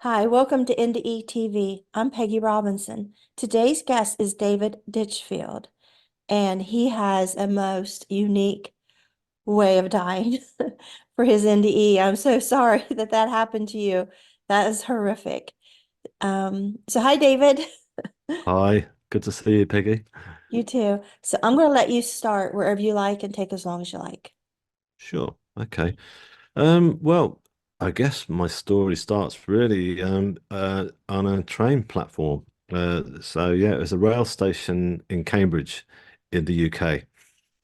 Hi, welcome to NDE TV. I'm Peggy Robinson. Today's guest is David Ditchfield, and he has a most unique way of dying for his NDE. I'm so sorry that that happened to you. That is horrific. So hi, David. Hi, good to see you, Peggy. You too. So I'm going to let you start wherever you like and take as long as you like. Sure. Okay. Well, I guess my story starts really on a train platform. So yeah, it was a rail station in Cambridge in the UK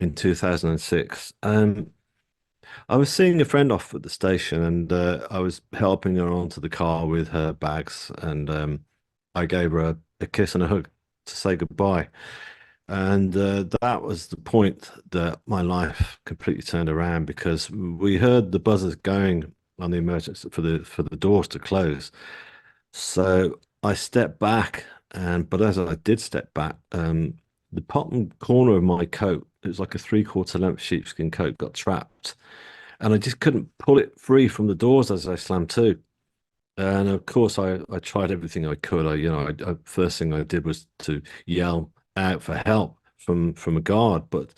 in 2006. I was seeing a friend off at the station and I was helping her onto the car with her bags and I gave her a kiss and a hug to say goodbye. And that was the point that my life completely turned around because we heard the buzzers going on the emergency for the doors to close. So I stepped back, and but as I did step back, the bottom corner of my coat, it was like a three-quarter length sheepskin coat, got trapped, and I just couldn't pull it free from the doors as I slammed to. And of course, I tried everything I could. First thing I did was to yell out for help from a guard. But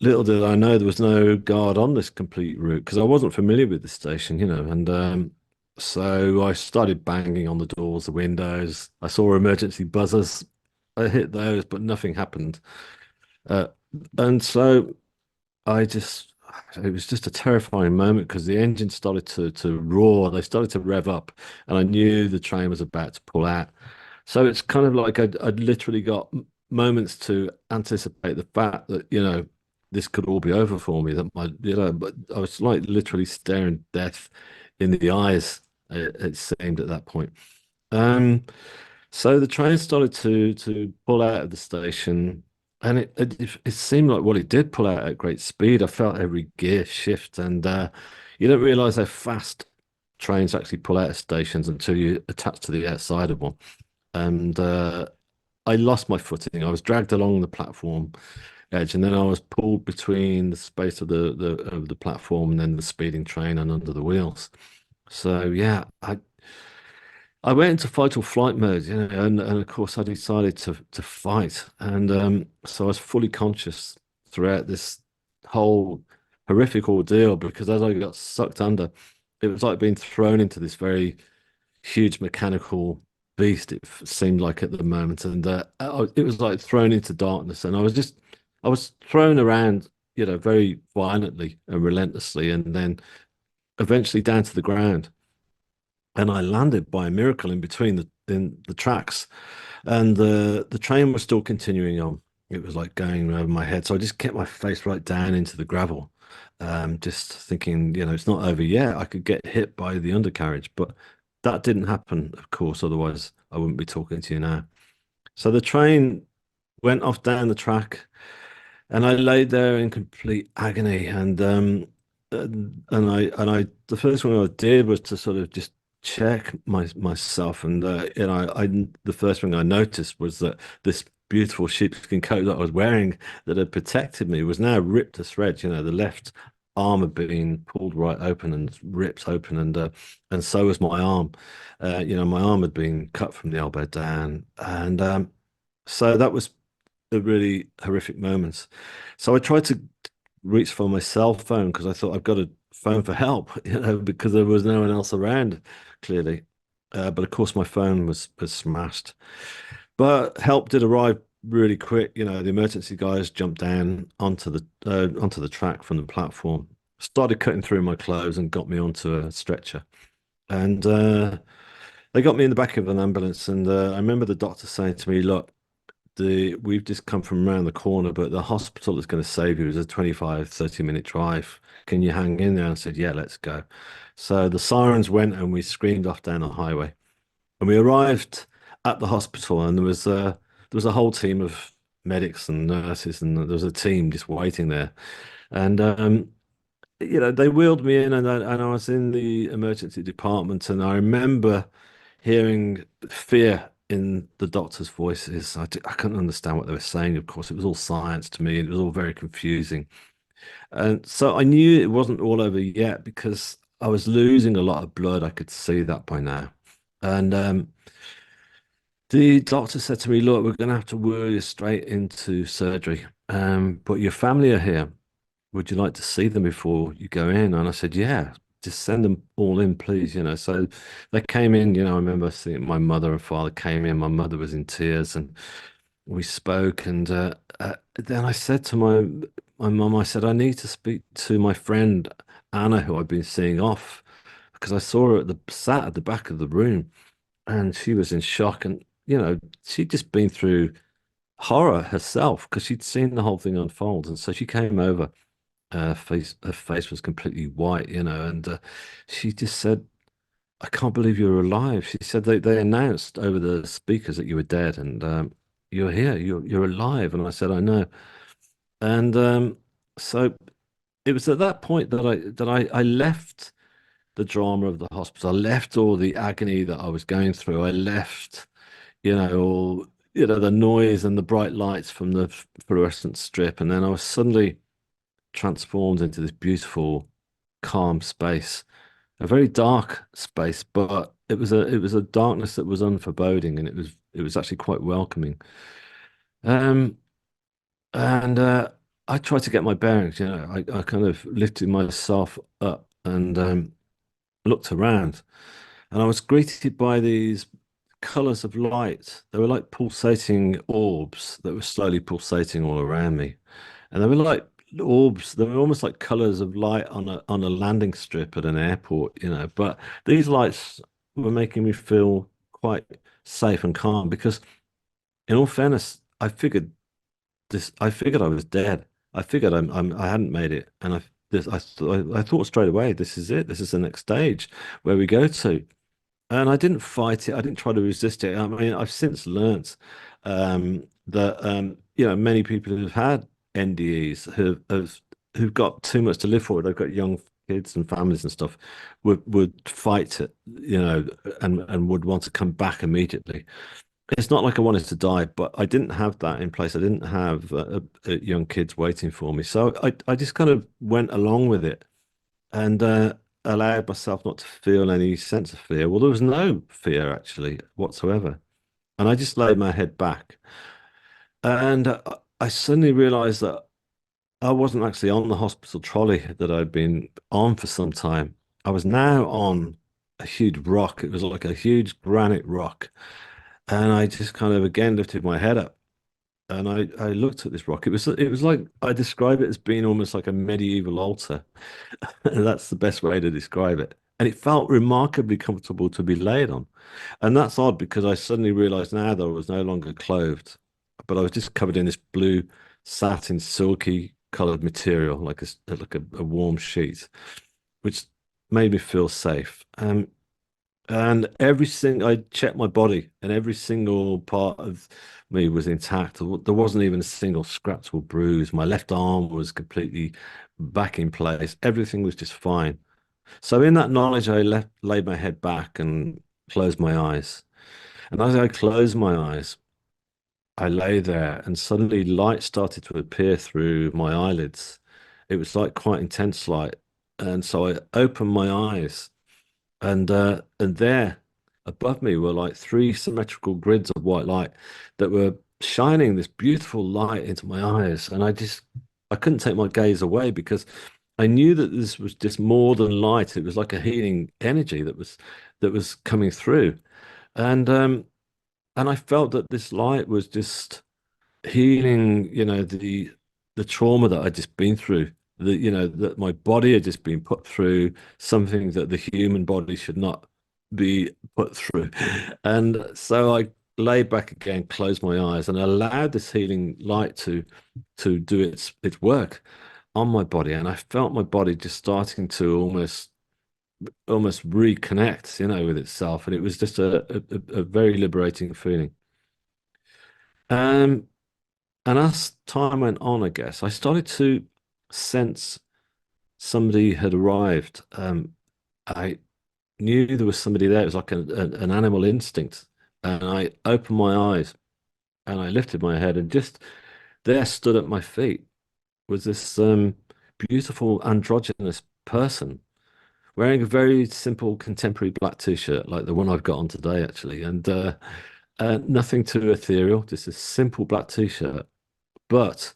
little did I know there was no guard on this complete route because I wasn't familiar with the station, And so I started banging on the doors, the windows. I saw emergency buzzers. I hit those, but nothing happened. Uh, and so I just, it was just a terrifying moment because the engine started to roar. They started to rev up, and I knew the train was about to pull out. So it's kind of like I'd literally got moments to anticipate the fact that, this could all be over for me. That but I was like literally staring death in the eyes, it seemed at that point. Um, so the train started to pull out of the station, and it seemed like it did pull out at great speed. I felt every gear shift, and you don't realize how fast trains actually pull out of stations until you attach to the outside of one. And I lost my footing. I was dragged along the platform edge, and then I was pulled between the space of the platform and then the speeding train and under the wheels. So yeah, I went into fight or flight mode, and of course I decided to fight, and so I was fully conscious throughout this whole horrific ordeal because as I got sucked under, it was like being thrown into this very huge mechanical beast. Seemed like at the moment, and it was like thrown into darkness, and I was thrown around, very violently and relentlessly, and then eventually down to the ground and I landed by a miracle in between the tracks, and the train was still continuing on. It was like going over my head, so I just kept my face right down into the gravel, just thinking, it's not over yet. I could get hit by the undercarriage, but that didn't happen, of course. Otherwise, I wouldn't be talking to you now. So the train went off down the track, and I lay there in complete agony. And the first thing I did was to sort of just check myself, and the first thing I noticed was that this beautiful sheepskin coat that I was wearing that had protected me was now ripped to shreds. The left arm had been pulled right open and ripped open, and so was my arm. My arm had been cut from the elbow down, and so that was a really horrific moments. So I tried to reach for my cell phone because I thought I've got to phone for help, because there was no one else around, clearly. But of course, my phone was smashed. But help did arrive really quick. The emergency guys jumped down onto the track from the platform, started cutting through my clothes, and got me onto a stretcher. And they got me in the back of an ambulance. And I remember the doctor saying to me, "Look, we've just come from around the corner, but the hospital that's going to save you is a 25-30 minute drive. Can you hang in there?" And I said, "Yeah, let's go." So the sirens went and we screamed off down the highway. And we arrived at the hospital, and there was a whole team of medics and nurses, and there was a team just waiting there. And they wheeled me in, and I was in the emergency department, and I remember hearing fear in the doctors' voices. I couldn't understand what they were saying. Of course, it was all science to me. It was all very confusing. And so I knew it wasn't all over yet because I was losing a lot of blood. I could see that by now. And the doctor said to me, "Look, we're going to have to wheel you straight into surgery. But your family are here. Would you like to see them before you go in?" And I said, "Yeah, just send them all in, please." So they came in. I remember seeing my mother and father came in. My mother was in tears, and we spoke. And then I said to my mum, I said, "I need to speak to my friend Anna, who I've been seeing off, because I saw her sat at the back of the room, and she was in shock. And she'd just been through horror herself because she'd seen the whole thing unfold. And so she came over. Her face was completely white, and she just said, "I can't believe you're alive." She said they announced over the speakers that you were dead, and you're here, you're alive. And I said, "I know." And so it was at that point that I left the drama of the hospital. I left all the agony that I was going through. I left, all the noise and the bright lights from the fluorescent strip, and then I was suddenly transformed into this beautiful, calm space, a very dark space, but it was a darkness that was unforeboding, and it was actually quite welcoming. Um, and I tried to get my bearings. I kind of lifted myself up and looked around, and I was greeted by these colors of light. They were like pulsating orbs that were slowly pulsating all around me. And they were like orbs. They were almost like colors of light on a landing strip at an airport. But these lights were making me feel quite safe and calm because, in all fairness, I figured I was dead. I figured I hadn't made it, and I thought straight away, this is it. This is the next stage where we go to. And I didn't fight it. I didn't try to resist it. I mean, I've since learnt that many people who've had NDEs who've got too much to live for. They've got young kids and families and stuff. Would fight it, and would want to come back immediately. It's not like I wanted to die, but I didn't have that in place. I didn't have young kids waiting for me, so I just kind of went along with it and allowed myself not to feel any sense of fear. Well, there was no fear actually whatsoever. And I just laid my head back. And I suddenly realized that I wasn't actually on the hospital trolley that I'd been on for some time. I was now on a huge rock. It was like a huge granite rock. And I just kind of again lifted my head up and I looked at this rock. It was like I describe it as being almost like a medieval altar. And that's the best way to describe it. And it felt remarkably comfortable to be laid on. And that's odd because I suddenly realized now that I was no longer clothed, but I was just covered in this blue satin, silky colored material, like a warm sheet, which made me feel safe. And I checked my body, and every single part of me was intact. There wasn't even a single scratch or bruise. My left arm was completely back in place. Everything was just fine. So in that knowledge, laid my head back and closed my eyes. And as I closed my eyes, I lay there, and suddenly light started to appear through my eyelids. It was like quite intense light. And so I opened my eyes and there above me were like three symmetrical grids of white light that were shining this beautiful light into my eyes. And I couldn't take my gaze away because I knew that this was just more than light. It was like a healing energy that was coming through. And and I felt that this light was just healing, the trauma that I'd just been through, that my body had just been put through something that the human body should not be put through. And so I lay back again, closed my eyes, and allowed this healing light to do its work on my body. And I felt my body just starting to almost reconnect, with itself. And it was just a very liberating feeling. Um, And as time went on, I guess, I started to sense somebody had arrived. I knew there was somebody there. It was like an animal instinct. And I opened my eyes and I lifted my head, and just there stood at my feet was this beautiful androgynous person wearing a very simple contemporary black t-shirt, like the one I've got on today, actually, and nothing too ethereal, just a simple black t-shirt. But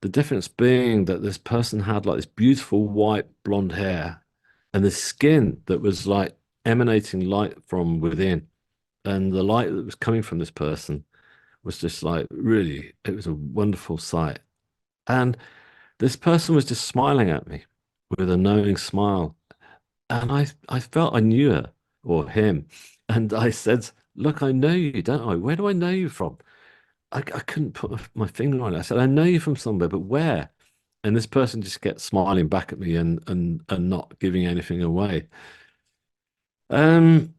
the difference being that this person had like this beautiful white blonde hair and the skin that was like emanating light from within. And the light that was coming from this person was just like really, it was a wonderful sight. And this person was just smiling at me with a knowing smile. And I felt I knew her or him. And I said, "Look, I know you, don't I? Where do I know you from?" I couldn't put my finger on it. I said, "I know you from somewhere, but where?" And this person just kept smiling back at me and not giving anything away. Um,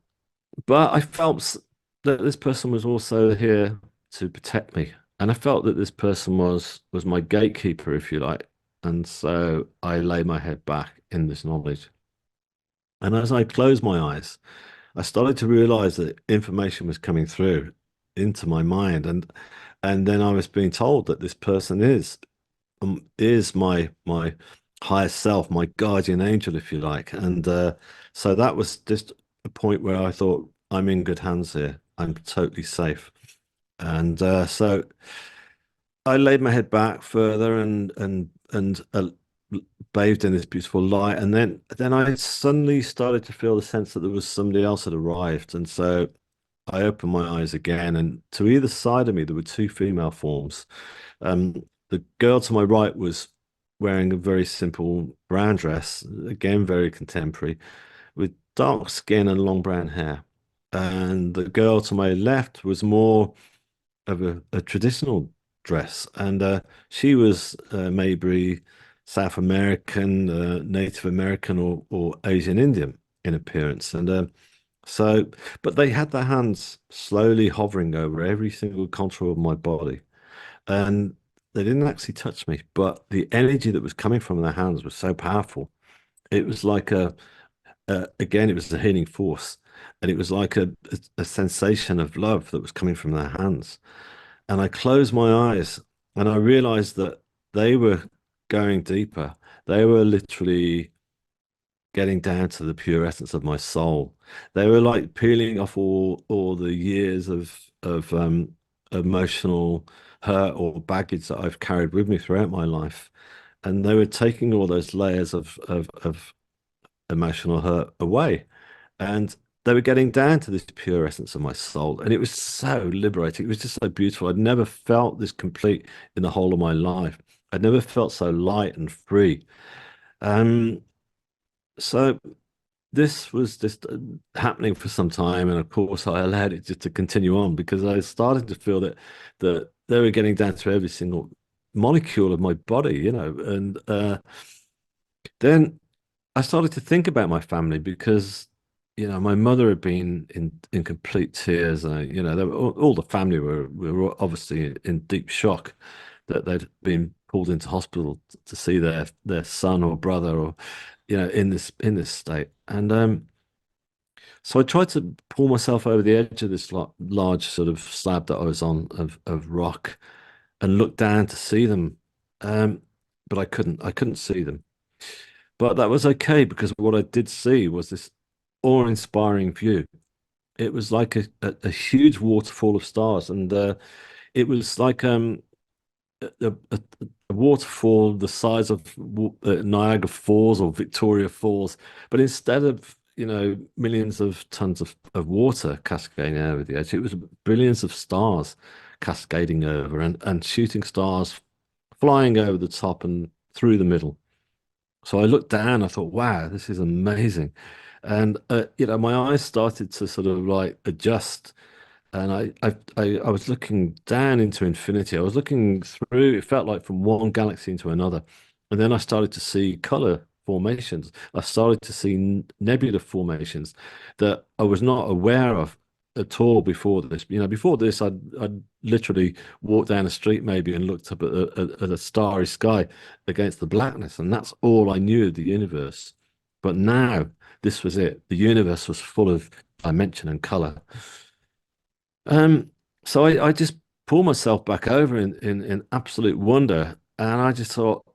but I felt that this person was also here to protect me, and I felt that this person was my gatekeeper, if you like. And so I lay my head back in this knowledge. And as I closed my eyes, I started to realize that information was coming through into my mind, and then I was being told that this person is my higher self, my guardian angel, if you like. And so that was just a point where I thought, I'm in good hands here. I'm totally safe. And so I laid my head back further and bathed in this beautiful light. And then I suddenly started to feel the sense that there was somebody else had arrived. And so I opened my eyes again, and to either side of me, there were two female forms. The girl to my right was wearing a very simple brown dress, again, very contemporary, with dark skin and long brown hair. And the girl to my left was more of a traditional dress, and she was maybe South American, Native American, or Asian Indian in appearance. And so, but they had their hands slowly hovering over every single contour of my body. And they didn't actually touch me, but the energy that was coming from their hands was so powerful. It was like again, it was a healing force. And it was like a sensation of love that was coming from their hands. And I closed my eyes and I realized that they were going deeper. They were literally getting down to the pure essence of my soul. They were like peeling off all the years of emotional hurt or baggage that I've carried with me throughout my life. And they were taking all those layers of emotional hurt away. And they were getting down to this pure essence of my soul. And it was so liberating. It was just so beautiful. I'd never felt this complete in the whole of my life. I'd never felt so light and free. Um, so this was just happening for some time, and of course, I allowed it just to continue on because I started to feel that they were getting down to every single molecule of my body, and then I started to think about my family because, my mother had been in complete tears. They were, all the family were obviously in deep shock that they'd been pulled into hospital to see their son or brother or in this state. And so I tried to pull myself over the edge of this large sort of slab that I was on of rock and look down to see them. Um, but I couldn't see them. But that was okay because what I did see was this awe-inspiring view. It was like a huge waterfall of stars, and it was like a waterfall the size of Niagara Falls or Victoria Falls, but instead of millions of tons of water cascading over the edge, it was billions of stars cascading over and shooting stars flying over the top and through the middle. So I looked down, I thought, wow, this is amazing. And my eyes started to sort of like adjust, and I was looking down into infinity. I was looking through, it felt like from one galaxy into another. And then I started to see color formations. I started to see nebula formations that I was not aware of at all before this. Before this, I'd literally walked down the street maybe and looked up at a starry sky against the blackness, and that's all I knew of the universe. But now this was it. The universe was full of dimension and color. So I just pulled myself back over in absolute wonder, and I just thought,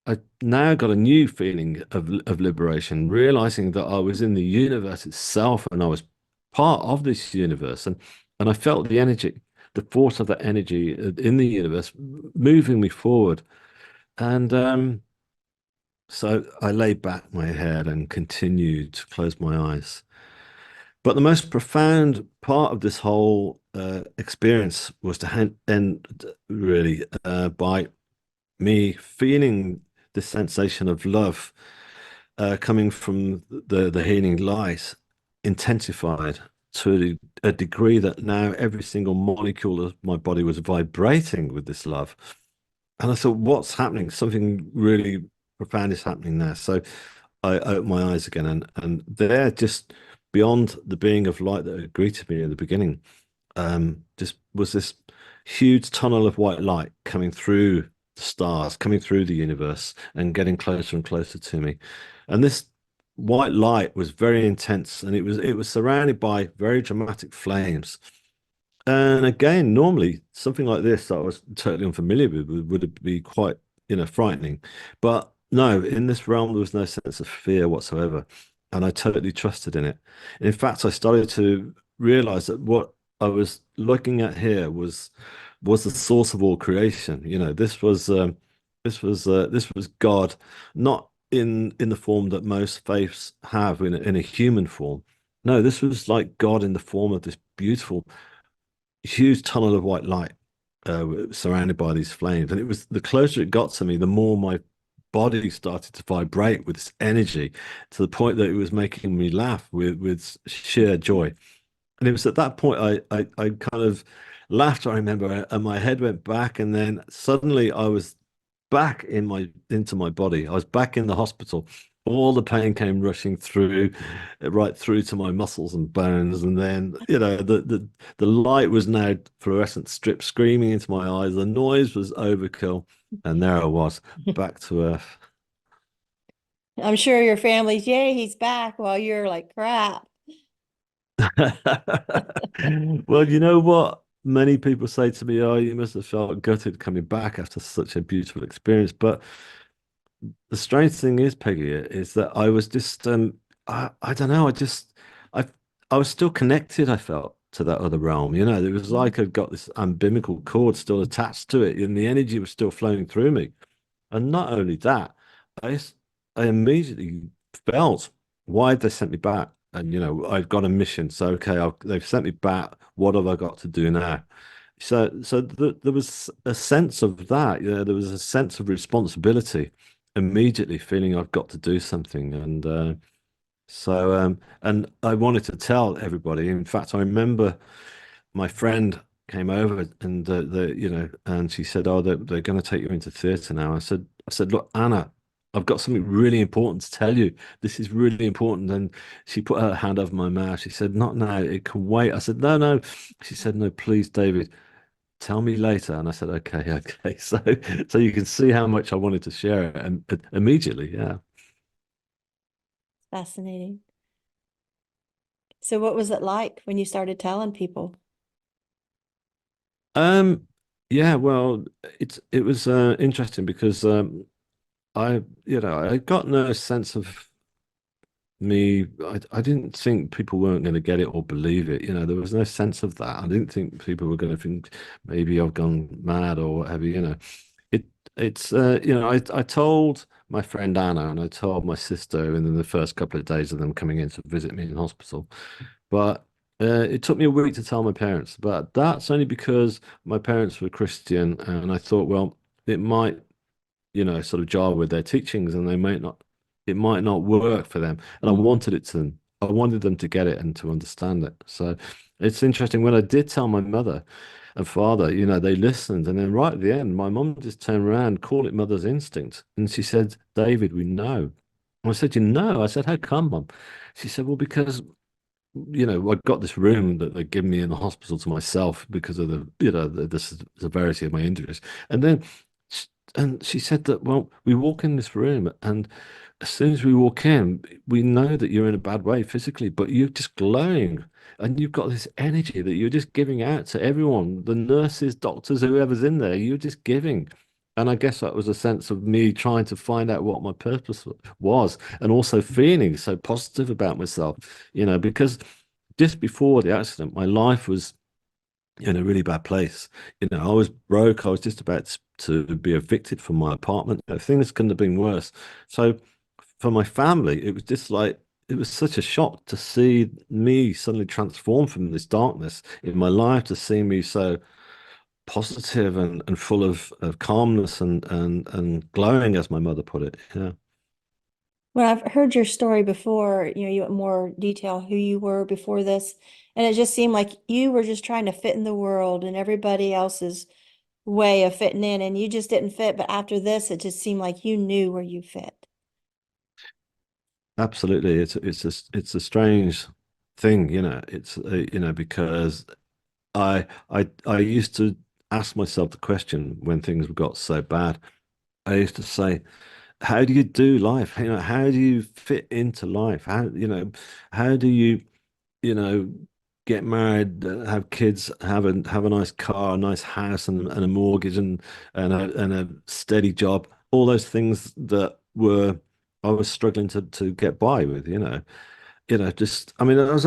I now got a new feeling of liberation, realizing that I was in the universe itself and I was part of this universe, and I felt the energy, the force of that energy in the universe moving me forward. And so I laid back my head and continued to close my eyes. But the most profound part of this whole experience was to end really by me feeling the sensation of love coming from the healing light intensified to a degree that now every single molecule of my body was vibrating with this love. And I thought, what's happening? Something really profound is happening there. So I opened my eyes again, and there, just beyond the being of light that had greeted me in the beginning, just was this huge tunnel of white light coming through the stars, coming through the universe, and getting closer and closer to me. And this white light was very intense, and it was surrounded by very dramatic flames. And again, normally something like this that I was totally unfamiliar with would be quite, frightening. But no, in this realm, there was no sense of fear whatsoever. And I totally trusted in it. In fact, I started to realize that what I was looking at here was the source of all creation. This was God, not in the form that most faiths have in a human form. No, this was like God in the form of this beautiful huge tunnel of white light surrounded by these flames. And it was the closer it got to me, the more my body started to vibrate with this energy to the point that it was making me laugh with sheer joy. And it was at that point I kind of laughed, I remember, and my head went back, and then suddenly I was back into my body. I was back in the hospital. All the pain came rushing through, right through to my muscles and bones. And then, the light was now fluorescent strip screaming into my eyes. The noise was overkill. And there I was, back to earth. I'm sure your family's, yay, he's back, while you're like, crap. Well, you know what? Many people say to me, "Oh, you must have felt gutted coming back after such a beautiful experience." But the strange thing is, Peggy, is that I was just I don't know, I I was still connected, I felt, to that other realm. It was like I'd got this umbilical cord still attached to it, and the energy was still flowing through me. And not only that, I s- I immediately felt why they sent me back. And I've got a mission. So okay, they've sent me back. What have I got to do now? So there was a sense of that. There was a sense of responsibility immediately, feeling I've got to do something. And I wanted to tell everybody. In fact, I remember my friend came over, and and she said, "Oh, they're going to take you into theatre now." I said, "Look, Anna, I've got something really important to tell you. This is really important." And she put her hand over my mouth. She said, "Not now. It can wait." I said, "No, no." She said, "No, please, David, tell me later." And I said, "Okay, okay." So you can see how much I wanted to share it, and immediately, yeah. Fascinating. So what was it like when you started telling people? Um, yeah, well, it was interesting because I got no sense of me. I didn't think people weren't going to get it or believe it. There was no sense of that. I didn't think people were going to think maybe I've gone mad or whatever. It it's I told my friend Anna, and I told my sister in the first couple of days of them coming in to visit me in hospital. But it took me a week to tell my parents. But that's only because my parents were Christian, and I thought, well, it might, sort of jar with their teachings, and it might not work for them. And I wanted it to, I wanted them to get it and to understand it. So it's interesting when I did tell my mother and father, they listened. And then right at the end, my mum just turned around, called it mother's instinct. And she said, "David, we know." I said, "You know?" I said, "How come, mum?" She said, "Well, because I got this room that they give me in the hospital to myself because of the severity of my injuries." And then, sh- and she said that, well, we walk in this room, and as soon as we walk in, we know that you're in a bad way physically, but you're just glowing, and you've got this energy that you're just giving out to everyone, the nurses, doctors, whoever's in there. You're just giving. And I guess that was a sense of me trying to find out what my purpose was, and also feeling so positive about myself, because just before the accident, my life was in a really bad place. I was broke. I was just about to be evicted from my apartment. Things couldn't have been worse. So for my family, it was just like, it was such a shock to see me suddenly transform from this darkness in my life to see me so positive and full of calmness and glowing, as my mother put it. Yeah. When I've heard your story before, you went more detail who you were before this, and it just seemed like you were just trying to fit in the world and everybody else's way of fitting in, and you just didn't fit. But after this, it just seemed like you knew where you fit. Absolutely. It's a strange thing, It's because I used to ask myself the question when things got so bad. I used to say, how do you do life? How do you fit into life? How do you know, get married, have kids, have a nice car, a nice house, and a mortgage, and a steady job. All those things that were I was struggling to get by with. Just I mean, I was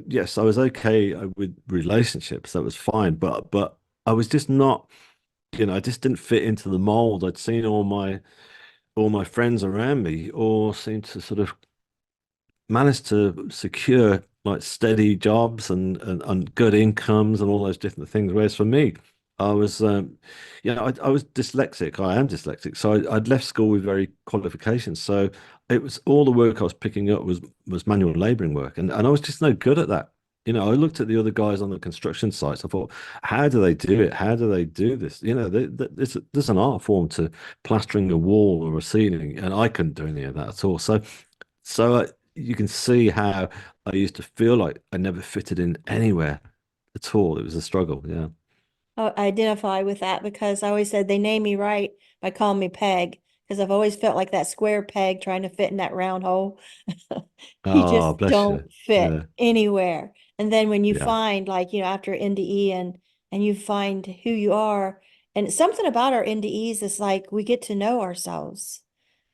yes, I was okay with relationships. That was fine, but I was just not. I just didn't fit into the mold. I'd seen all my friends around me all seem to sort of managed to secure like steady jobs and good incomes and all those different things. Whereas for me, I was, I was dyslexic. I am dyslexic, so I'd left school with very qualifications. So it was all the work I was picking up was manual laboring work, and I was just no good at that. I looked at the other guys on the construction sites. I thought, how do they do it? How do they do this? There's an art form to plastering a wall or a ceiling, and I couldn't do any of that at all. So you can see how I used to feel like I never fitted in anywhere at all. It was a struggle. Yeah. I identify with that because I always said they name me right by calling me Peg because I've always felt like that square peg trying to fit in that round hole. You Oh, just bless you. don't fit Yeah. anywhere. And then when you Yeah. find like, after NDE and you find who you are, and something about our NDEs is like we get to know ourselves,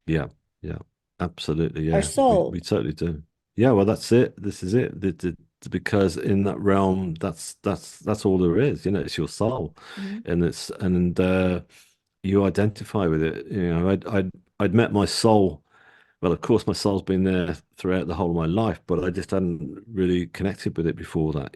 Yeah. Yeah. Absolutely. our Yeah. We soul. totally do. Yeah. Well, that's it. This is it. Because in that realm, that's all there is. It's your soul, Mhm. and you identify with it. I'd met my soul. Well, of course, my soul's been there throughout the whole of my life, but I just hadn't really connected with it before that.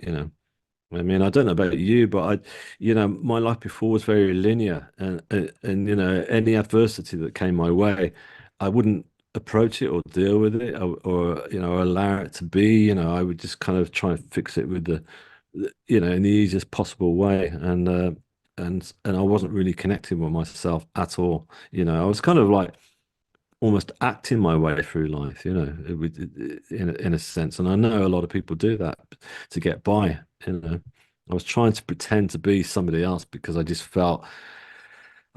I mean, I don't know about you, but my life before was very linear, and any adversity that came my way, I wouldn't approach it or deal with it or allow it to be. I would just kind of try and fix it with in the easiest possible way, and I wasn't really connecting with myself at all. I was kind of like almost acting my way through life, in a sense. And I know a lot of people do that to get by. I was trying to pretend to be somebody else because I just felt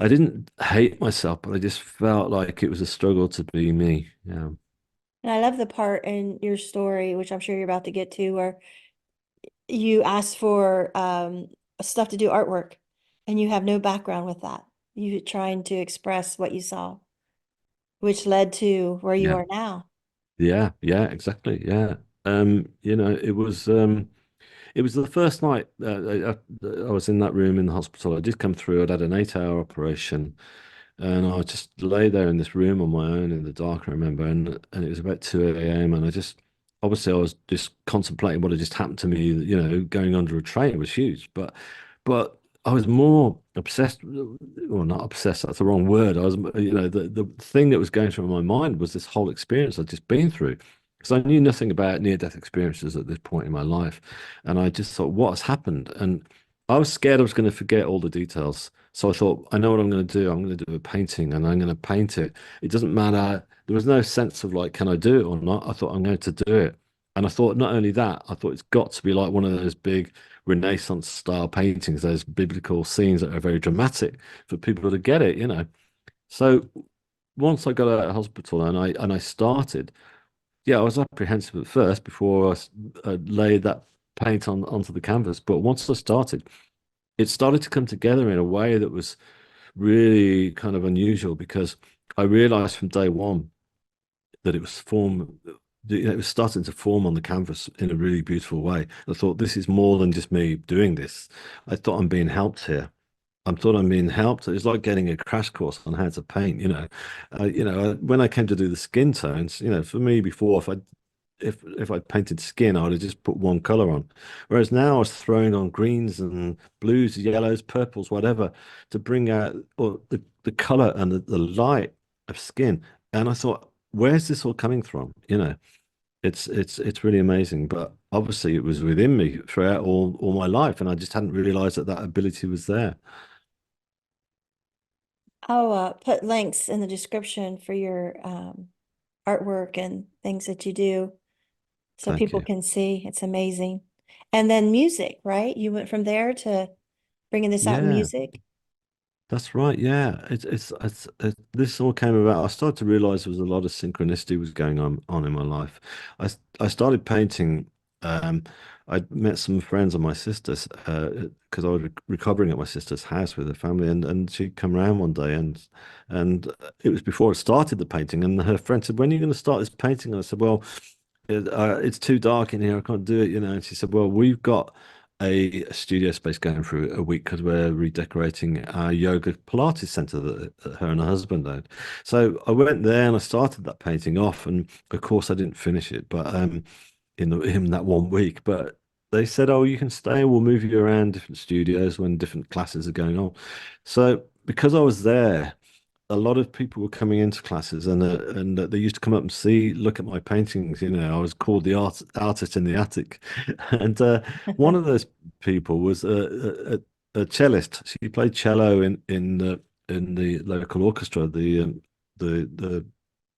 I didn't hate myself, but I just felt like it was a struggle to be me. Yeah. And I love the part in your story, which I'm sure you're about to get to, where you asked for stuff to do artwork and you have no background with that. You trying to express what you saw, which led to where you Yeah. are now. Yeah. Yeah. Exactly. Yeah. It was the first night I was in that room in the hospital. I just come through. I'd had an 8-hour operation. And I just lay there in this room on my own in the dark, I remember, and it was about 2 a.m. And obviously I was just contemplating what had just happened to me, going under a train was huge. But I was more obsessed, well, not obsessed, that's the wrong word. I was, the thing that was going through my mind was this whole experience I'd just been through. Because I knew nothing about near-death experiences at this point in my life. And I just thought, what has happened? And I was scared I was going to forget all the details. So I thought, I know what I'm going to do. I'm going to do a painting and I'm going to paint it. It doesn't matter. There was no sense of like, can I do it or not? I thought I'm going to do it. And I thought not only that, I thought it's got to be like one of those big Renaissance style paintings, those biblical scenes that are very dramatic for people to get it. So once I got out of hospital and I started, yeah, I was apprehensive at first before I laid that paint onto the canvas. But once I started, it started to come together in a way that was really kind of unusual because I realized from day one that it was it was starting to form on the canvas in a really beautiful way. I thought this is more than just me doing this. I thought I'm being helped here. I thought I'm being helped. It's like getting a crash course on how to paint. When I came to do the skin tones, for me before, if I painted skin, I would have just put one color on. Whereas now I was throwing on greens and blues, yellows, purples, whatever, to bring out or the color and the light of skin. And I thought, where's this all coming from? It's really amazing. But obviously, it was within me throughout all my life, and I just hadn't realized that that ability was there. I'll put links in the description for your artwork and things that you do so Thank people you. can see. It's amazing. And then music, right? You went from there to bringing this out in Yeah. music. That's right. Yeah, this all came about. I started to realize there was a lot of synchronicity was going on in my life. I started painting. Um, I met some friends of my sister's because I was recovering at my sister's house with her family, and she'd come around one day, and it was before I started the painting, and her friend said, "When are you going to start this painting?" And I said, "Well, it's too dark in here. I can't do it." And she said, "Well, we've got a studio space going through a week because we're redecorating our yoga Pilates center that her and her husband own." So I went there and I started that painting off, and of course I didn't finish it, but in that one week. But they said, "Oh, you can stay. We'll move you around different studios when different classes are going on." So because I was there, a lot of people were coming into classes, and they used to come up and look at my paintings. I was called the artist in the attic, and one of those people was a cellist. She played cello in the local orchestra, the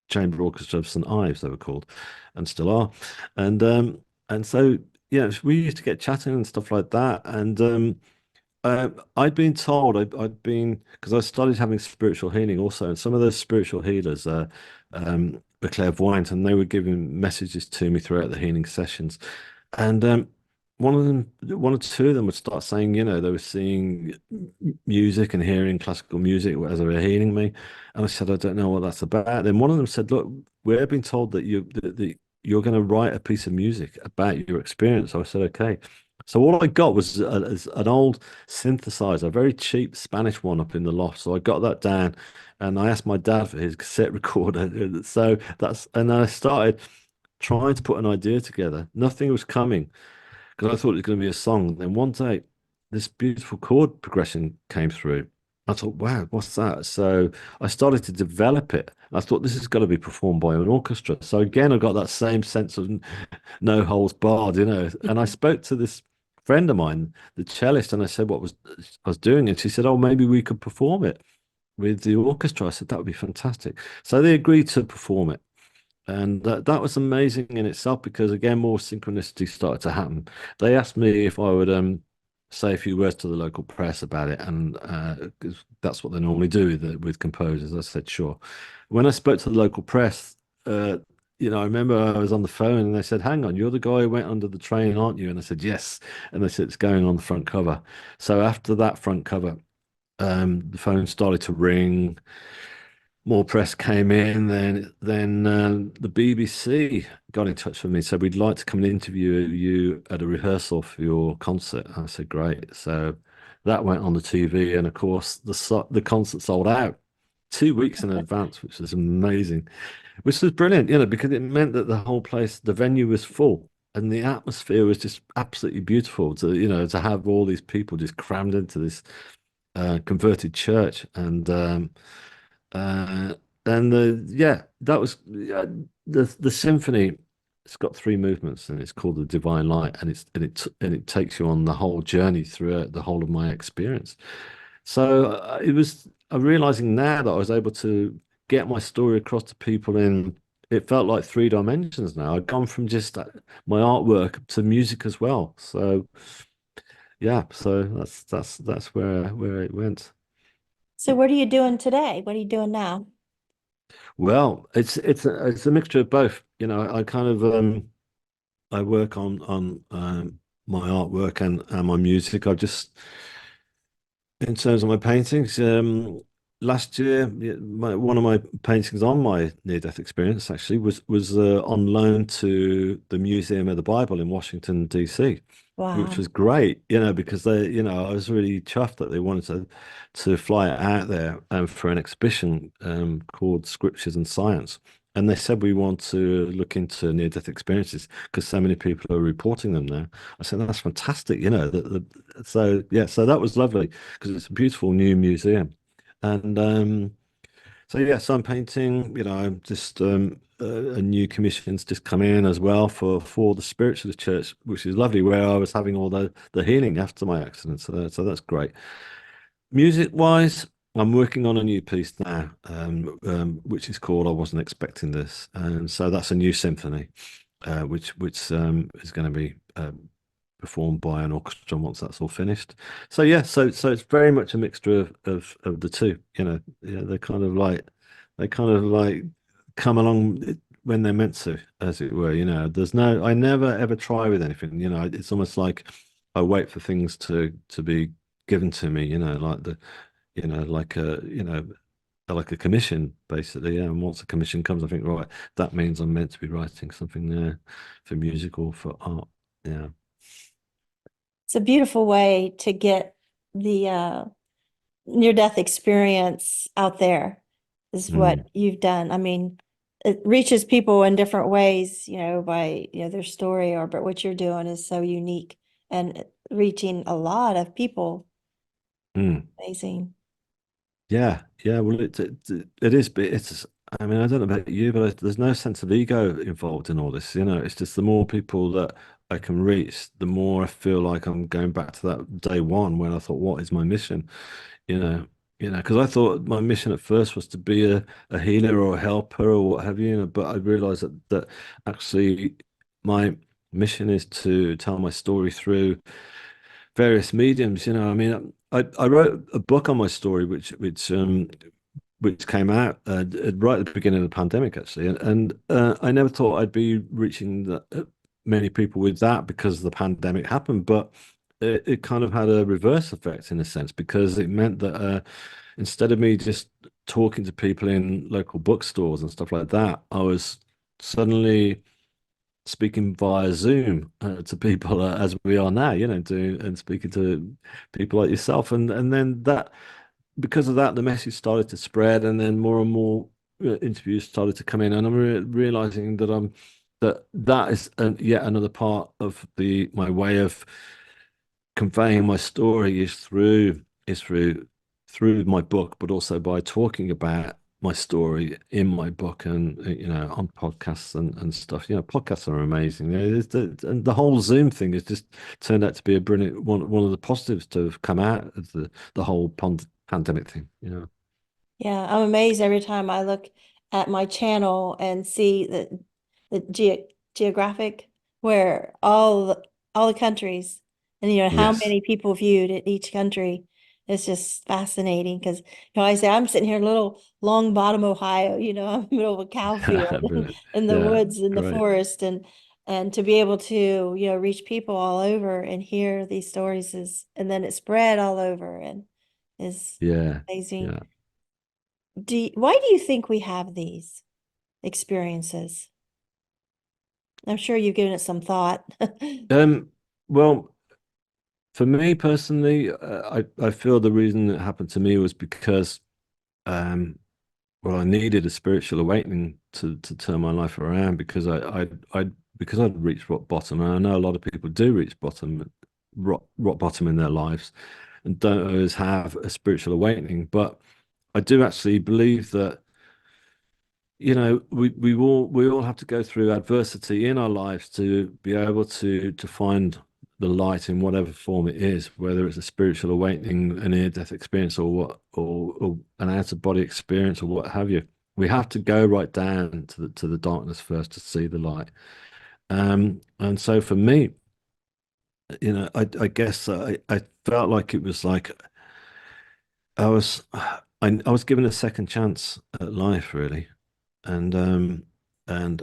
chamber orchestra of St Ives, they were called, and still are, and so yeah, we used to get chatting and stuff like that, and I'd been told I'd been because I started having spiritual healing also, and some of those spiritual healers were clairvoyant, and they were giving messages to me throughout the healing sessions. And one or two of them would start saying, they were seeing music and hearing classical music as they were healing me, and I said, I don't know what that's about. Then one of them said, look, we're being told that you're going to write a piece of music about your experience. So I said, okay. So all I got was is an old synthesizer, a very cheap Spanish one up in the loft. So I got that down, and I asked my dad for his cassette recorder. So and then I started trying to put an idea together. Nothing was coming because I thought it was going to be a song. Then one day, this beautiful chord progression came through. I thought, wow, what's that? So I started to develop it. I thought this has got to be performed by an orchestra. So again, I got that same sense of no holds barred. And I spoke to this friend of mine, the cellist, and I said what was I was doing, and she said, "Oh, maybe we could perform it with the orchestra." I said that would be fantastic. So they agreed to perform it. And that was amazing in itself because again, more synchronicity started to happen. They asked me if I would say a few words to the local press about it, and 'cause that's what they normally do with composers. I said sure. When I spoke to the local press, I remember I was on the phone and they said, "Hang on, you're the guy who went under the train, aren't you?" And I said, "Yes." And they said, "It's going on the front cover." So after that front cover, the phone started to ring, more press came in, then the BBC got in touch with me, said we'd like to come and interview you at a rehearsal for your concert. I said great. So that went on the TV, and of course the concert sold out 2 weeks in advance, which was amazing, which was brilliant, because it meant that the whole place, the venue was full. And the atmosphere was just absolutely beautiful to have all these people just crammed into this converted church. Uh, and yeah, that was the symphony. It's got three movements, and it's called the Divine Light, and it takes you on the whole journey throughout the whole of my experience. So it was. I'm realizing now that I was able to get my story across to people in. It felt like three dimensions now. I'd gone from just my artwork to music as well. So yeah, so that's where it went. So what are you doing today? What are you doing now? Well, it's a mixture of both. I kind of I work on my artwork and my music. I just in terms of my paintings, last year, yeah, one of my paintings on my near-death experience actually was on loan to the Museum of the Bible in Washington, D.C., which was Wow. great, because I was really chuffed that they wanted to fly it out there for an exhibition called Scriptures and Science. And they said we want to look into near-death experiences because so many people are reporting them now. I said that's fantastic, so yeah, so that was lovely because it's a beautiful new museum. And so yeah, so I'm painting, I'm just a new commission's just come in as well for the spiritualist church, which is lovely, where I was having all the healing after my accident. So that's great. Music wise, I'm working on a new piece now, which is called I Wasn't Expecting This. And so that's a new symphony, which is going to be performed by an orchestra once that's all finished. So yeah, so it's very much a mixture of the two. Yeah, they kind of like come along when they're meant to, as it were. I never ever try with anything. It's almost like I wait for things to be given to me. Like a commission, basically. Yeah, and once a commission comes, I think, right, that means I'm meant to be writing something there for music or for art. Yeah. It's a beautiful way to get the near-death experience out there, is what Mm, you've done. I mean, it reaches people in different ways, by, their story, but what you're doing is so unique and reaching a lot of people. mm. Amazing. Yeah, yeah. Well, it is, but it's. I mean, I don't know about you, but there's no sense of ego involved in all this. It's just the more people that I can reach, the more I feel like I'm going back to that day one when I thought, what is my mission? You know, because I thought my mission at first was to be a healer or a helper or what have you. But I realized that actually my mission is to tell my story through various mediums. I mean, I wrote a book on my story, which came out right at the beginning of the pandemic, actually, and I never thought I'd be reaching many people with that because the pandemic happened, but it kind of had a reverse effect in a sense because it meant that instead of me just talking to people in local bookstores and stuff like that, I was suddenly speaking via Zoom to people as we are now, doing and speaking to people like yourself, and then that because of that, the message started to spread, and then more and more interviews started to come in, and I'm realizing that is yet another part of the my way of conveying my story is through my book, but also by talking about my story in my book and on podcasts and stuff. Podcasts are amazing. And the whole Zoom thing has just turned out to be a brilliant one of the positives to have come out of the whole pandemic thing. Yeah, I'm amazed every time I look at my channel and see the geographic where all the countries and how Yes. many people viewed in each country. It's just fascinating because I say I'm sitting here in little Long Bottom, Ohio, I'm in the middle of a cow field Brilliant. in the Yeah, woods in the great. forest, and to be able to reach people all over and hear these stories and then it spread all over and is Yeah, amazing. yeah. Why do you think we have these experiences? I'm sure you've given it some thought. Well, for me personally, I feel the reason it happened to me was because um, well, I needed a spiritual awakening to turn my life around because because I'd reached rock bottom, and I know a lot of people do reach rock bottom in their lives, and don't always have a spiritual awakening. But I do actually believe that we all have to go through adversity in our lives to be able to find the light in whatever form it is, whether it's a spiritual awakening, an near-death experience, or or an out-of-body experience, or what have you. We have to go right down to the darkness first to see the light. And so for me, I guess I felt like it was like I was I was given a second chance at life, really, and and.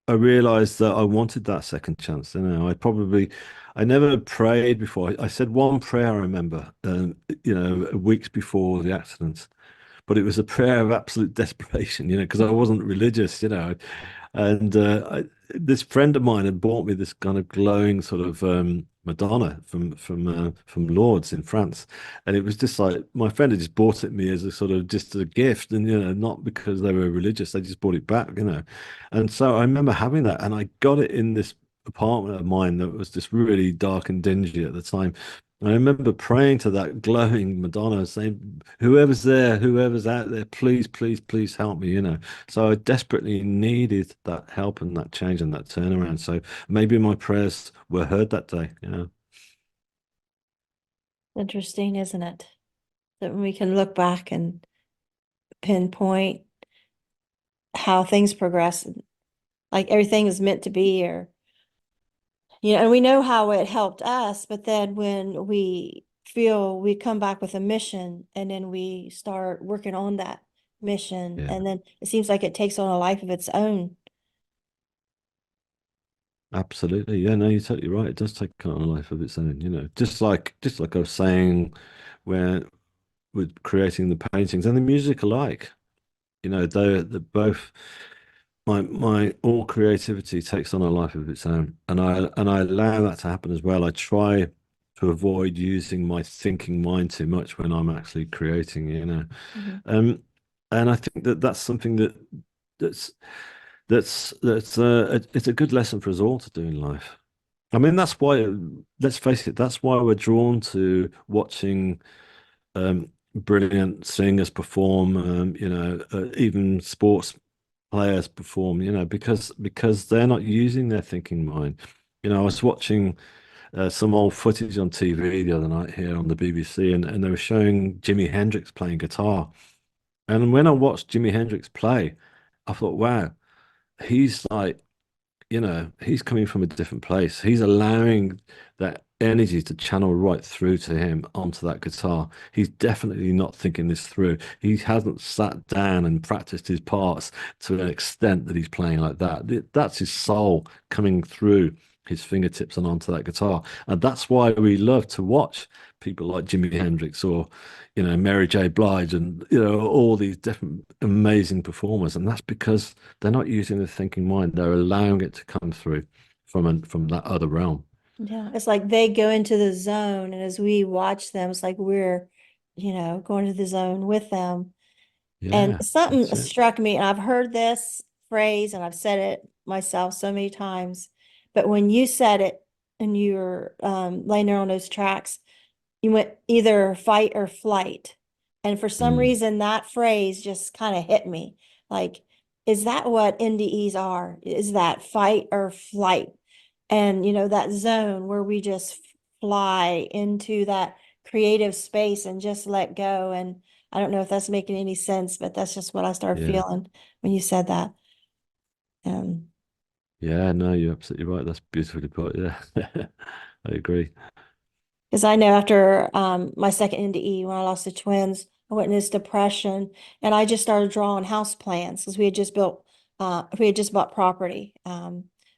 I I realized that I wanted that second chance. I never prayed before. I said one prayer, I remember, weeks before the accident, but it was a prayer of absolute desperation, because I wasn't religious, and this friend of mine had bought me this kind of glowing sort of Madonna from Lourdes in France, and it was just like my friend had just bought it me as a sort of just a gift, and not because they were religious, they just bought it back, and so I remember having that, and I got it in this apartment of mine that was just really dark and dingy at the time. I remember praying to that glowing Madonna, saying, "Whoever's there, whoever's out there, please, please, please help me." So I desperately needed that help and that change and that turnaround. So maybe my prayers were heard that day. Interesting, isn't it? That we can look back and pinpoint how things progress, like everything is meant to be, or and we know how it helped us, but then when we feel we come back with a mission and then we start working on that mission, Yeah, and then it seems like it takes on a life of its own. absolutely. Yeah, no, you're totally right. It does take on a life of its own. Just like I was saying, where with creating the paintings and the music alike, they're both my all creativity takes on a life of its own, and I allow that to happen as well. I try to avoid using my thinking mind too much when I'm actually creating. Mhm. Um, and I think that that's something that's it's a good lesson for us all to do in life. I mean, that's why, let's face it, that's why we're drawn to watching brilliant singers perform, even sports players perform, because they're not using their thinking mind. I was watching some old footage on TV the other night here on the BBC, and they were showing Jimi Hendrix playing guitar. And when I watched Jimi Hendrix play, I thought, wow, he's like, he's coming from a different place. He's allowing that energy to channel right through to him onto that guitar. He's definitely not thinking this through. He hasn't sat down and practiced his parts to an extent that he's playing like that. That's his soul coming through his fingertips and onto that guitar. And that's why we love to watch people like Jimi Hendrix or, Mary J. Blige and, all these different amazing performers. And that's because they're not using the thinking mind. They're allowing it to come through from that other realm. Yeah, it's like they go into the zone, and as we watch them, it's like we're, going to the zone with them. And Yeah, something that's it. struck me, and I've heard this phrase and I've said it myself so many times, but when you said it and you were laying there on those tracks, you went either fight or flight. And for some Mm, reason, that phrase just kind of hit me. Like, is that what NDEs are? Is that fight or flight? And, that zone where we just fly into that creative space and just let go. And I don't know if that's making any sense, but that's just what I started yeah. feeling when you said that. Um, Yeah, no, you're absolutely right. That's beautifully put. Yeah. I agree. Because I know after my second NDE, when I lost the twins, I went into this depression, and I just started drawing house plans because we had just bought property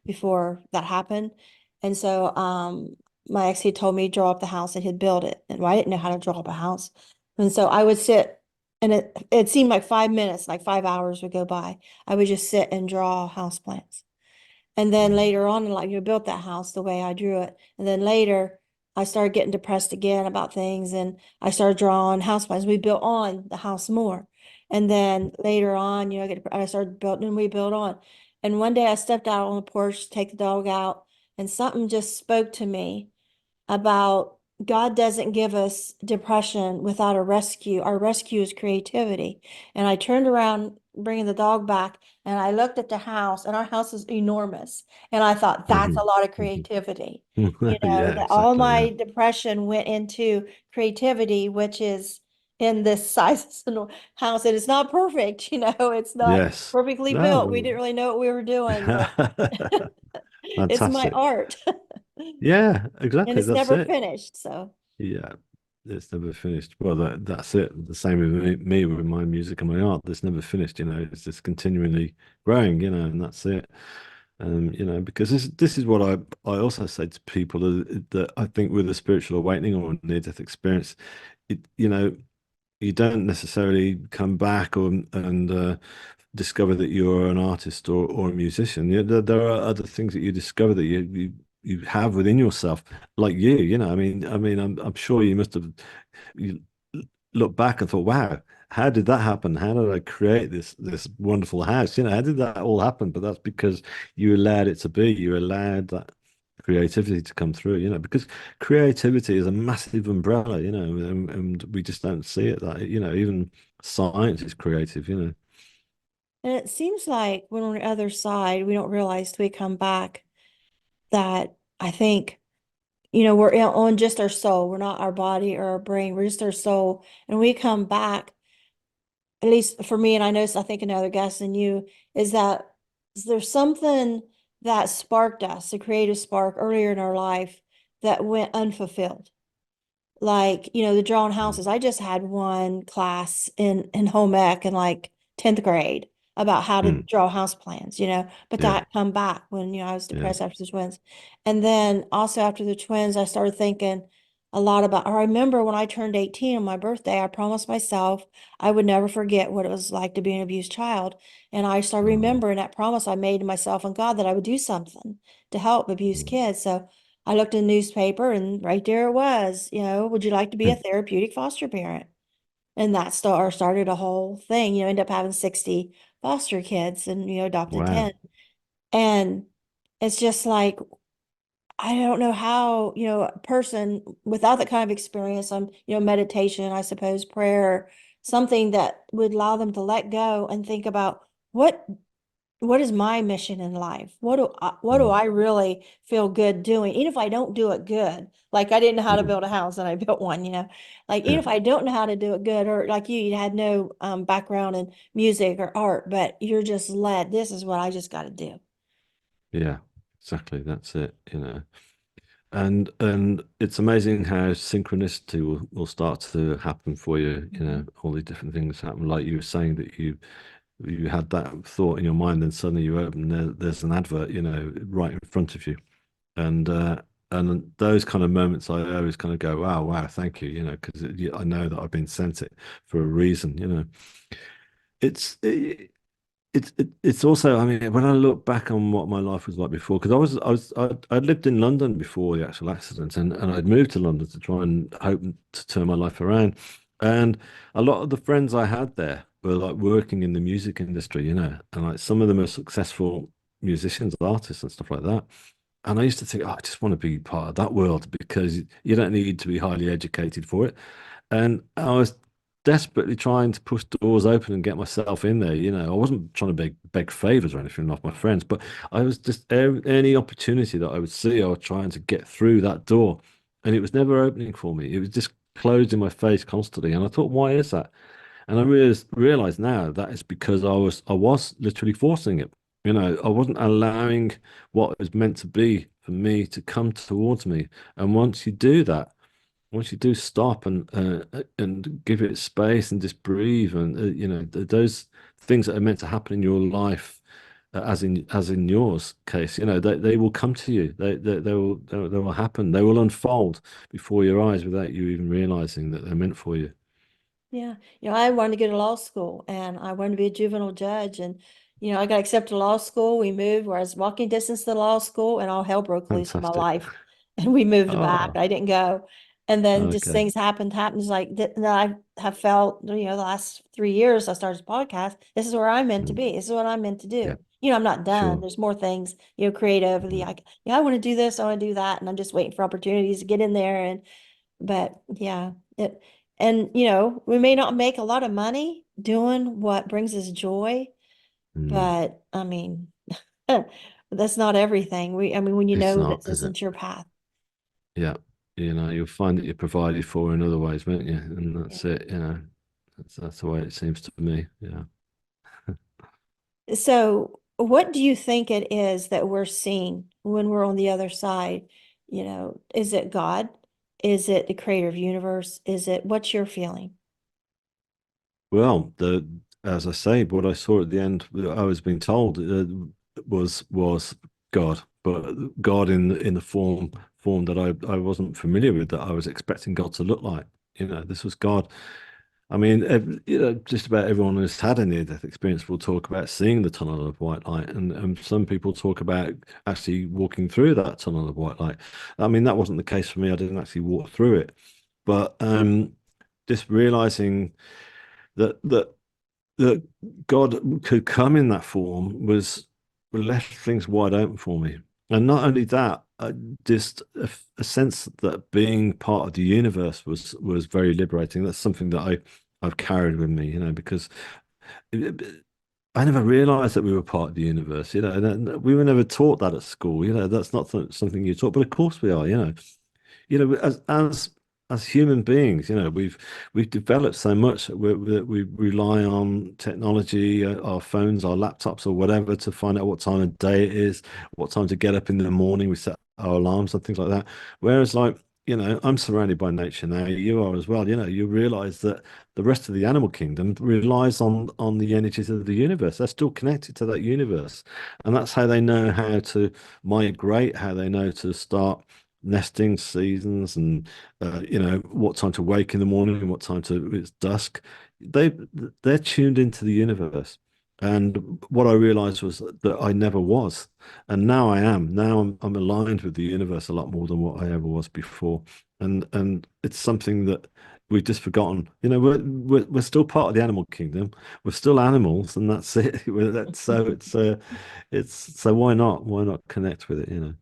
before that happened. And so my ex, he told me to draw up the house and he'd build it. And I didn't know how to draw up a house. And so I would sit, and it seemed like 5 minutes, like 5 hours would go by. I would just sit and draw house plans. And then Mm, later on, like, you built that house the way I drew it. And then later, I started getting depressed again about things, and I started drawing house plans. We built on the house more. And then later on, I started building and we built on. And one day I stepped out on the porch to take the dog out, and something just spoke to me about God doesn't give us depression without a rescue. Our rescue is creativity. And I turned around, bringing the dog back, and I looked at the house, and our house is enormous. And I thought, that's a mhm, lot of mhm. creativity. Yeah, That all exactly. Yeah. my depression went into creativity, which is in this size of house. And it's not perfect, it's not Yes. perfectly built. We No. didn't really know what we were doing, but it's my Fantastic. art. Yeah, And exactly. it's That's never it. finished. So. Yeah, it's never finished. Well, that's it. The same with me with my music and my art. It's never finished. It's just continually growing. And that's it. Because this is what I also say to people that I think with a spiritual awakening or near-death experience, you don't necessarily come back and discover that you're an artist or a musician. There are other things that you discover that you have within yourself, like I'm sure you must have you looked back and thought, wow, how did that happen? How did I create this wonderful house? How did that all happen? But that's because you allowed it to be. You allowed that creativity to come through, because creativity is a massive umbrella, and we just don't see it that, even science is creative. And it seems like when we're on the other side, we don't realize till we come back that I think, we're on just our soul. We're not our body or our brain. We're just our soul. And we come back, at least for me, and I know, I think another guest and you, is that there's something that sparked us, a creative spark earlier in our life that went unfulfilled. Like, the drawing houses. I just had one class in home ec in like 10th grade about how to Mm, draw house plans, but yeah, that come back when, I was yeah. depressed after the twins. And then also after the twins, I started thinking a lot about, I remember when I turned 18 on my birthday, I promised myself I would never forget what it was like to be an abused child. And I started Oh, remembering that promise I made to myself and God that I would do something to help abused mm, kids. So I looked in the newspaper and right there it was, would you like to be a mm. therapeutic foster parent? And that started a whole thing, end up having 60 foster kids and, adopted Wow. 10. And it's just like, I don't know how, a person without that kind of experience, meditation, I suppose, prayer, something that would allow them to let go and think about what is my mission in life? What do Mm, I really feel good doing? Even if I don't do it good, like I didn't know how to mm, build a house and I built one, like even yeah, if I don't know how to do it good, or like you had no background in music or art, but you're just led, this is what I just got to do. yeah, exactly. That's it. And it's amazing how synchronicity will start to happen for you, Mhm. all these different things happen. Like you were saying that you had that thought in your mind, then suddenly you open there's an advert, right in front of you. And those kind of moments I always kind of go, wow, wow, thank you, because I know that I've been sent it for a reason. It's it's also, I mean, when I look back on what my life was like before, because I'd lived in London before the actual accident, and I'd moved to London to try and hope to turn my life around. And a lot of the friends I had there were like working in the music industry, and like some of them are successful musicians, artists, and stuff like that. And I used to think, oh, I just want to be part of that world because you don't need to be highly educated for it. And I was desperately trying to push doors open and get myself in there. I wasn't trying to beg favors or anything off my friends, but I was just any opportunity that I would see, I was trying to get through that door, and it was never opening for me. It was just closed in my face constantly. And I thought, why is that? And I realized now that it's because I was literally forcing it. I wasn't allowing what was meant to be for me to come towards me. And once you do stop and give it space and just breathe, and those things that are meant to happen in your life, as in yours case, they will come to you. They will happen. They will unfold before your eyes without you even realizing that they're meant for you. Yeah. I wanted to go to law school and I wanted to be a juvenile judge. And, I got accepted to law school. We moved where I was walking distance to the law school and all hell broke loose in my Fantastic. life. And we moved back. Oh, I didn't go. And then just okay. things happens like that I have felt, the last 3 years I started this podcast. This is where I'm meant to Mm, be. This is what I'm meant to yeah, do. I'm not done. sure. There's more things, creatively. Mm, I want to do this, I want to do that. And I'm just waiting for opportunities to get in there. But yeah, and we may not make a lot of money doing what brings us joy, mm. but I mean, that's not everything. I mean, when you It's know not, that this is it? isn't your path. Yeah. You'll find that you're provided for in other ways, won't you? And Yeah. that's it. That's the way it seems to me. Yeah. So, what do you think it is that we're seeing when we're on the other side? Is it God? Is it the creator of universe? What's your feeling? Well, as I say, what I saw at the end, I was being told, was God, but God in the form that I wasn't familiar with, that I was expecting God to look like. This was God. I mean, just about everyone who's had a near-death experience will talk about seeing the tunnel of white light, and some people talk about actually walking through that tunnel of white light. I mean, that wasn't the case for me. I didn't actually walk through it, but just realizing that that God could come in that form was left things wide open for me. And not only that, just a sense that being part of the universe was very liberating. That's something that I've carried with me, because I never realized that we were part of the universe. And we were never taught that at school. That's not something you taught, but of course we are. As human beings, we've developed so much. We rely on technology, our phones, our laptops, or whatever, to find out what time of day it is, what time to get up in the morning. We set our alarms and things like that. Whereas, like, I'm surrounded by nature now. You are as well. You realize that the rest of the animal kingdom relies on the energies of the universe. They're still connected to that universe, and that's how they know how to migrate, how they know to start nesting seasons, and what time to wake in the morning and what time to it's dusk. They're tuned into the universe, and what I realized was that I never was, and now I am. Now I'm aligned with the universe a lot more than what I ever was before, and it's something that we've just forgotten. We're still part of the animal kingdom. We're still animals, and that's it. So why not connect with it?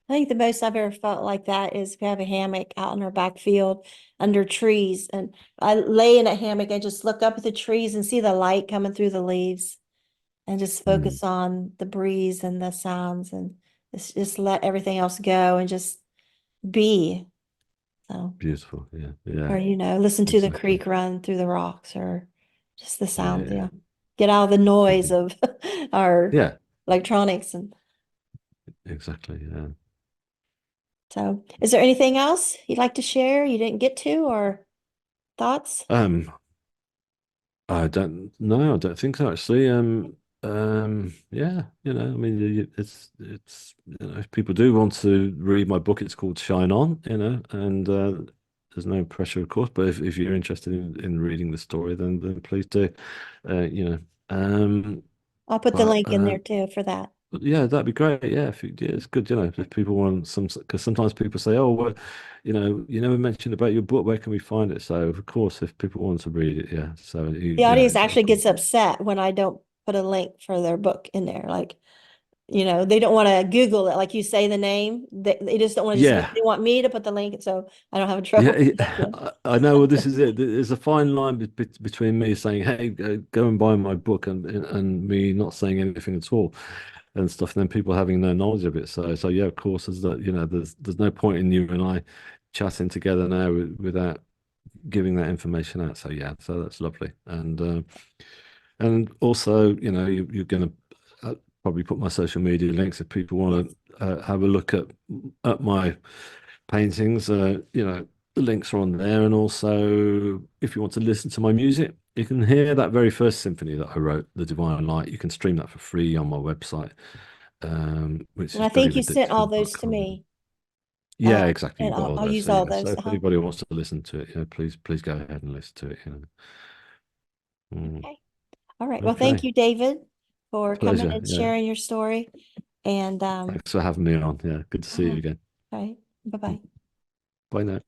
I think the most I've ever felt like that is we have a hammock out in our back field under trees. And I lay in a hammock and just look up at the trees and see the light coming through the leaves and just Mm, focus on the breeze and the sounds and just let everything else go and just be. So, beautiful. Yeah, or, yeah, listen to the exactly. creek run through the rocks or just the sounds. Yeah, Yeah. Get out of the noise mhm. of our Yeah, electronics. And exactly. Yeah. so, is there anything else you'd like to share you didn't get to or thoughts? Um, I don't know. I don't think so, actually. Yeah, I mean, it's if people do want to read my book, it's called Shine On, and there's no pressure, of course. But if you're interested in reading the story, then please do. You know. I'll put the But link in there too for that. Yeah, that'd be great. Yeah, yeah, it's good. If people want some, because sometimes people say, "Oh, well, you never mentioned about your book. Where can we find it?" So, of course, if people want to read it, yeah. So, The audience of actually course. gets upset when I don't put a link for their book in there. Like, they don't want to Google it. Like you say the name, they just don't want to just, Yeah, they want me to put the link. So I don't have yeah, trouble connecting. I know. Well, this is it. There's a fine line between me saying, "Hey, go and buy my book," and me not saying anything at all and stuff. And then people having no knowledge of it. So yeah, of course, there's no point in you and I chatting together now without giving that information out. So yeah, so that's lovely. And also, you're going to probably put my social media links if people want Yes. to have a look at my paintings. The links are on there, and also if you want to listen to my music, you can hear that very first symphony that I wrote, The Divine Light. You can stream that for free on my website, which And is I think you sent all those to davidditchfield.com. me. Yeah, exactly. And You've got all I'll those. use So all yeah. So those. if anybody wants to listen to it, please go ahead and listen to it. Mm, Okay. All right. Well, thank okay. you, David, for coming Pleasure. and Yeah. sharing your story. And Thanks for having me on. Yeah. Good to see you again. okay. Bye-bye. Bye now.